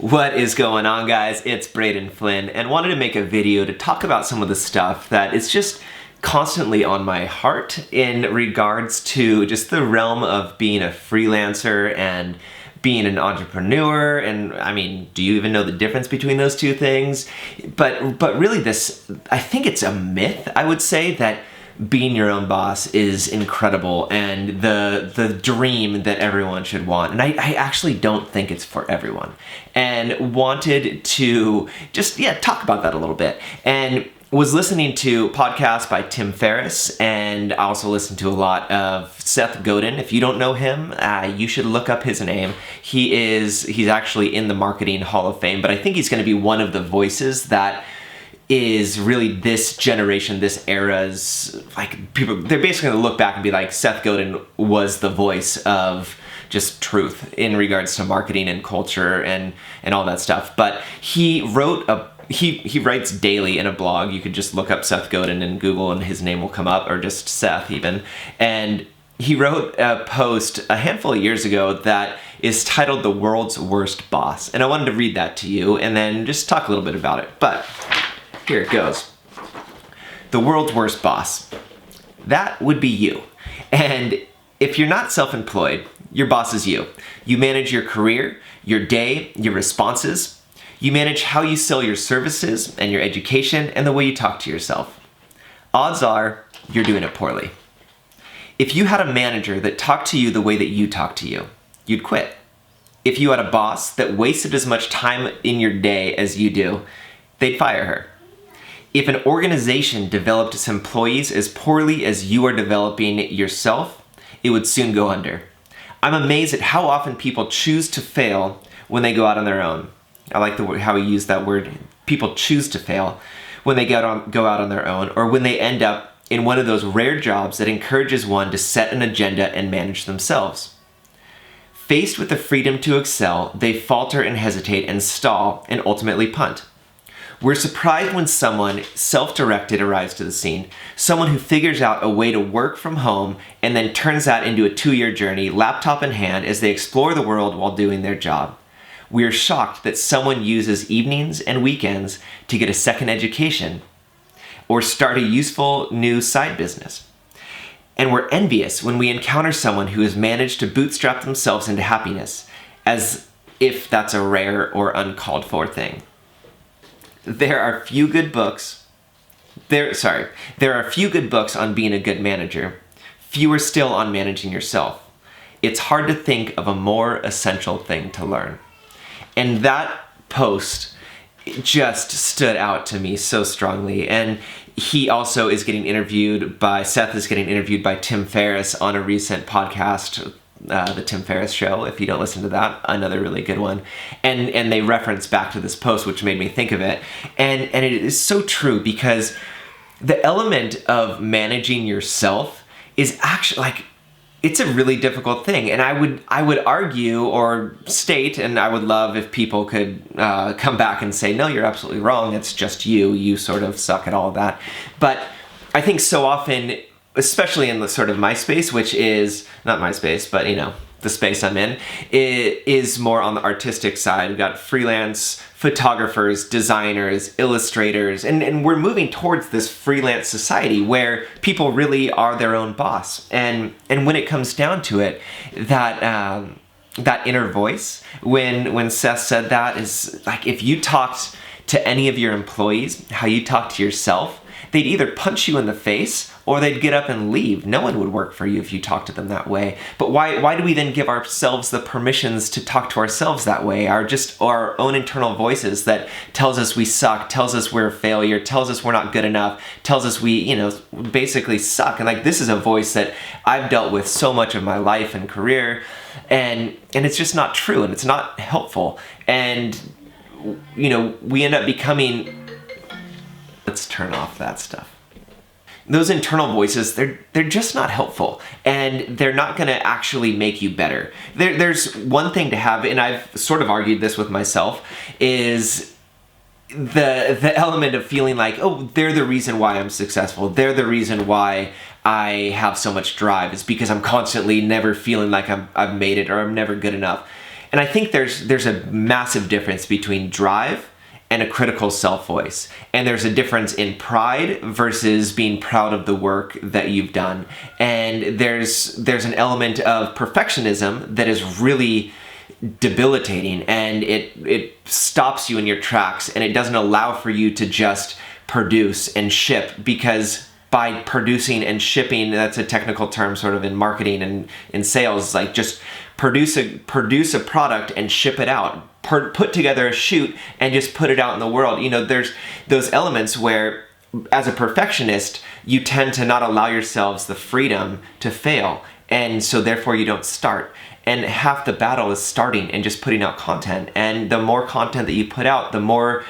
What is going on, guys? It's Braden Flynn, and wanted to make a video to talk about some of the stuff that is just constantly on my heart in regards to just the realm of being a freelancer and being an entrepreneur. And I mean, do you even know the difference between those two things? But really this, I think it's a myth, I would say, that being your own boss is incredible and the dream that everyone should want. And I actually don't think it's for everyone. And wanted to just, talk about that a little bit. And was listening to podcasts by Tim Ferriss, and I also listened to a lot of Seth Godin. If you don't know him, you should look up his name. He's actually in the Marketing Hall of Fame, but I think he's going to be one of the voices that is really this generation, this era's, like, people, they're basically gonna look back and be like, Seth Godin was the voice of just truth in regards to marketing and culture and all that stuff. But he wrote he writes daily in a blog. You could just look up Seth Godin in Google and his name will come up, or just Seth even. And he wrote a post a handful of years ago that is titled "The World's Worst Boss." And I wanted to read that to you and then just talk a little bit about it. But here it goes. The world's worst boss. That would be you. And if you're not self-employed, your boss is you. You manage your career, your day, your responses. You manage how you sell your services and your education and the way you talk to yourself. Odds are you're doing it poorly. If you had a manager that talked to you the way that you talk to you, you'd quit. If you had a boss that wasted as much time in your day as you do, they'd fire her. If an organization developed its employees as poorly as you are developing yourself, it would soon go under. I'm amazed at how often people choose to fail when they go out on their own. I like how he used that word. People choose to fail when they go out on their own, or when they end up in one of those rare jobs that encourages one to set an agenda and manage themselves. Faced with the freedom to excel, they falter and hesitate and stall and ultimately punt. We're surprised when someone self-directed arrives to the scene, someone who figures out a way to work from home and then turns that into a 2-year journey, laptop in hand, as they explore the world while doing their job. We are shocked that someone uses evenings and weekends to get a second education or start a useful new side business. And we're envious when we encounter someone who has managed to bootstrap themselves into happiness, as if that's a rare or uncalled for thing. There are few good books on being a good manager, fewer still on managing yourself. It's hard to think of a more essential thing to learn. And that post just stood out to me so strongly. And he also is getting interviewed by, Seth is getting interviewed by Tim Ferriss on a recent podcast, the Tim Ferriss Show. If you don't listen to that, another really good one. And they reference back to this post, which made me think of it. And it is so true, because the element of managing yourself is actually, like, it's a really difficult thing. And I would argue or state, and I would love if people could come back and say, no, you're absolutely wrong. It's just you sort of suck at all of that. But I think so often, especially in the sort of my space, which is not my space, but the space I'm in, it is more on the artistic side. We've got freelance photographers, designers, illustrators, and we're moving towards this freelance society where people really are their own boss. And when it comes down to it, that inner voice, when Seth said that, is like, if you talked to any of your employees how you talk to yourself, they'd either punch you in the face or they'd get up and leave. No one would work for you if you talk to them that way. But why do we then give ourselves the permissions to talk to ourselves that way? Our own internal voices that tells us we suck, tells us we're a failure, tells us we're not good enough, tells us we, basically suck. And like, this is a voice that I've dealt with so much of my life and career, and it's just not true, and it's not helpful. And we end up becoming, let's turn off that stuff. Those internal voices, they're just not helpful, and they're not going to actually make you better. There's one thing to have, and I've sort of argued this with myself, is the element of feeling like, oh, they're the reason why I'm successful. They're the reason why I have so much drive, is because I'm constantly never feeling like I've made it, or I'm never good enough. And I think there's a massive difference between drive and a critical self voice. And there's a difference in pride versus being proud of the work that you've done. And there's an element of perfectionism that is really debilitating, and it stops you in your tracks, and it doesn't allow for you to just produce and ship, because by producing and shipping, that's a technical term sort of in marketing and in sales, like just produce a product and ship it out. Put together a shoot and just put it out in the world. There's those elements where, as a perfectionist, you tend to not allow yourselves the freedom to fail, and so therefore you don't start. And half the battle is starting and just putting out content. And the more content that you put out, the more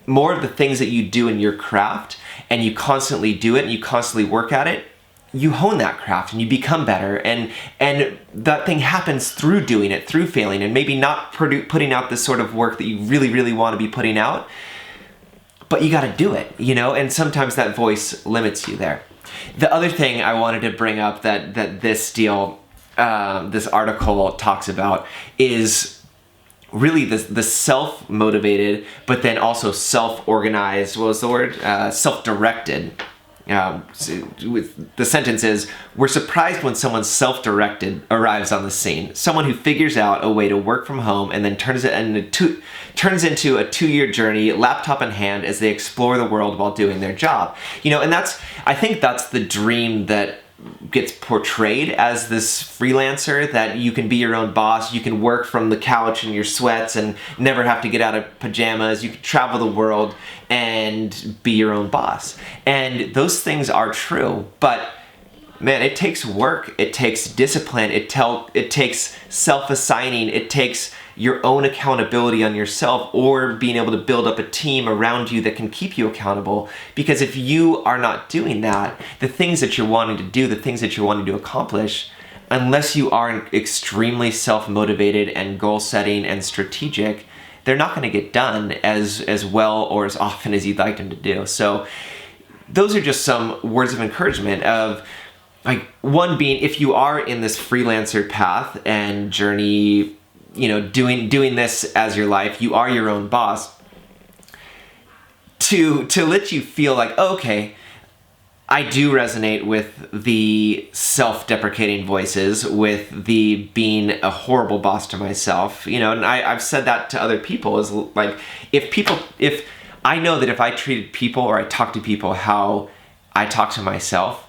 of the things that you do in your craft, and you constantly do it and you constantly work at it, you hone that craft and you become better. And that thing happens through doing it, through failing, and maybe not putting out the sort of work that you really, really want to be putting out, but you got to do it, and sometimes that voice limits you there. The other thing I wanted to bring up that this article talks about is really the self-motivated, but then also self-organized, what was the word? Self-directed. With the sentence is, we're surprised when someone self-directed arrives on the scene. Someone who figures out a way to work from home and then turns into a 2-year journey, laptop in hand, as they explore the world while doing their job. And I think that's the dream that gets portrayed as this freelancer, that you can be your own boss, you can work from the couch in your sweats and never have to get out of pajamas, you can travel the world and be your own boss. And those things are true, but man, it takes work, it takes discipline, it takes self-assigning, it takes your own accountability on yourself, or being able to build up a team around you that can keep you accountable. Because if you are not doing that, the things that you're wanting to do, the things that you're wanting to accomplish, unless you are extremely self-motivated and goal-setting and strategic, they're not going to get done as well or as often as you'd like them to do. So those are just some words of encouragement of, like, one being, if you are in this freelancer path and journey, doing this as your life, you are your own boss, to let you feel like, oh, okay, I do resonate with the self-deprecating voices, with the being a horrible boss to myself, and I've said that to other people, is like, if I know that if I treated people or I talk to people how I talk to myself,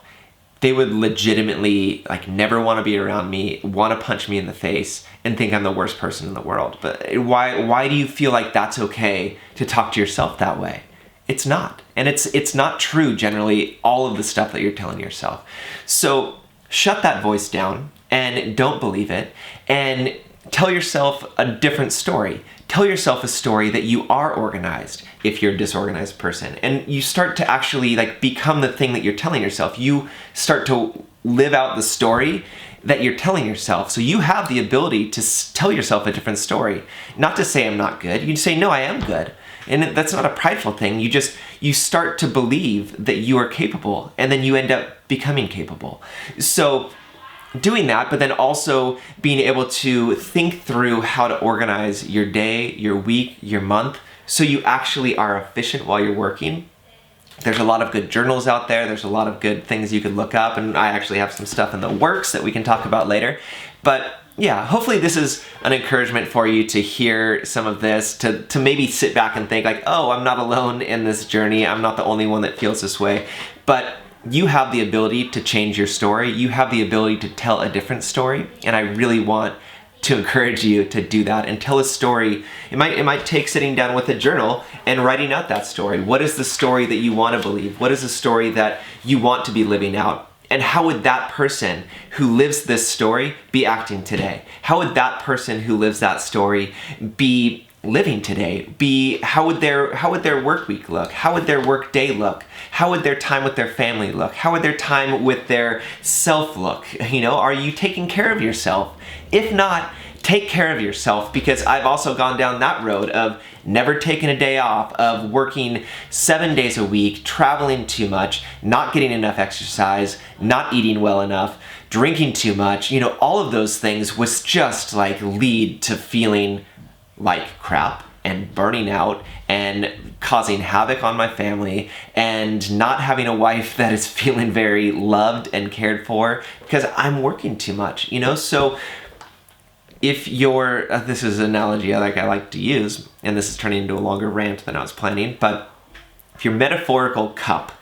they would legitimately never want to be around me, want to punch me in the face, and think I'm the worst person in the world. But why do you feel like that's okay to talk to yourself that way? It's not. And it's not true, generally, all of the stuff that you're telling yourself. So shut that voice down and don't believe it, and tell yourself a different story. Tell yourself a story that you are organized if you're a disorganized person. And you start to actually become the thing that you're telling yourself. You start to live out the story that you're telling yourself. So you have the ability to tell yourself a different story. Not to say I'm not good. You say, no, I am good. And that's not a prideful thing. You start to believe that you are capable, and then you end up becoming capable. So doing that, but then also being able to think through how to organize your day, your week, your month, so you actually are efficient while you're working. There's a lot of good journals out there. There's a lot of good things you could look up, and I actually have some stuff in the works that we can talk about later. But yeah, hopefully this is an encouragement for you to hear some of this, to maybe sit back and think oh, I'm not alone in this journey. I'm not the only one that feels this way. But you have the ability to change your story. You have the ability to tell a different story. And I really want to encourage you to do that and tell a story. It might take sitting down with a journal and writing out that story. What is the story that you want to believe? What is the story that you want to be living out? And how would that person who lives this story be acting today? How would that person who lives that story be living today? How would their work week look? How would their work day look? How would their time with their family look? How would their time with their self look? Are you taking care of yourself? If not, take care of yourself, because I've also gone down that road of never taking a day off, of working 7 days a week, traveling too much, not getting enough exercise, not eating well enough, drinking too much, all of those things was just like lead to feeling like crap and burning out and causing havoc on my family and not having a wife that is feeling very loved and cared for because I'm working too much, So if you're, this is an analogy I like to use, and this is turning into a longer rant than I was planning, but if your metaphorical cup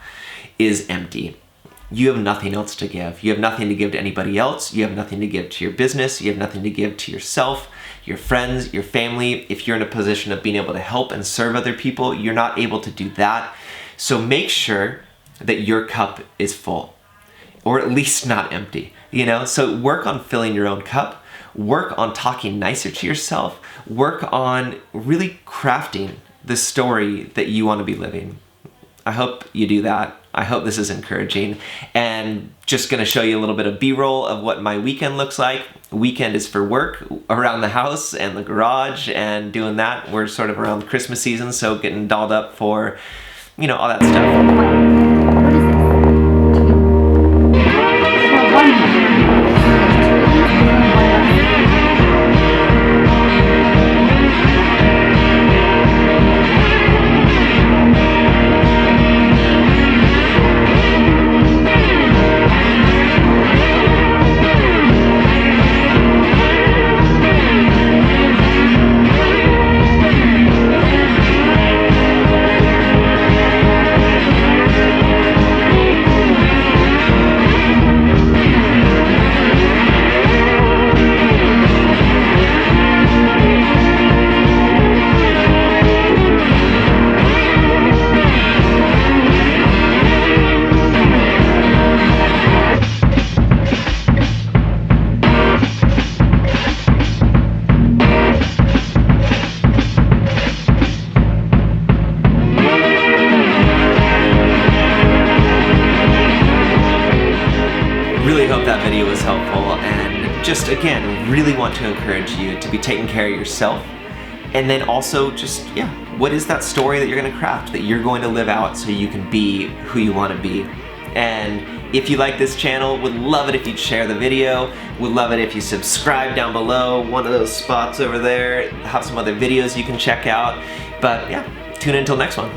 is empty, you have nothing else to give. You have nothing to give to anybody else. You have nothing to give to your business. You have nothing to give to yourself, your friends, your family. If you're in a position of being able to help and serve other people, you're not able to do that. So make sure that your cup is full, or at least not empty, So work on filling your own cup. Work on talking nicer to yourself. Work on really crafting the story that you want to be living. I hope you do that. I hope this is encouraging, and just gonna show you a little bit of B-roll of what my weekend looks like. Weekend is for work around the house and the garage and doing that. We're sort of around the Christmas season, so getting dolled up for, all that stuff. Really hope that video was helpful, and just again, really want to encourage you to be taking care of yourself, and then also just, what is that story that you're gonna craft, that you're going to live out so you can be who you wanna be. And if you like this channel, would love it if you'd share the video, would love it if you subscribe down below, one of those spots over there, have some other videos you can check out, but tune in until next one.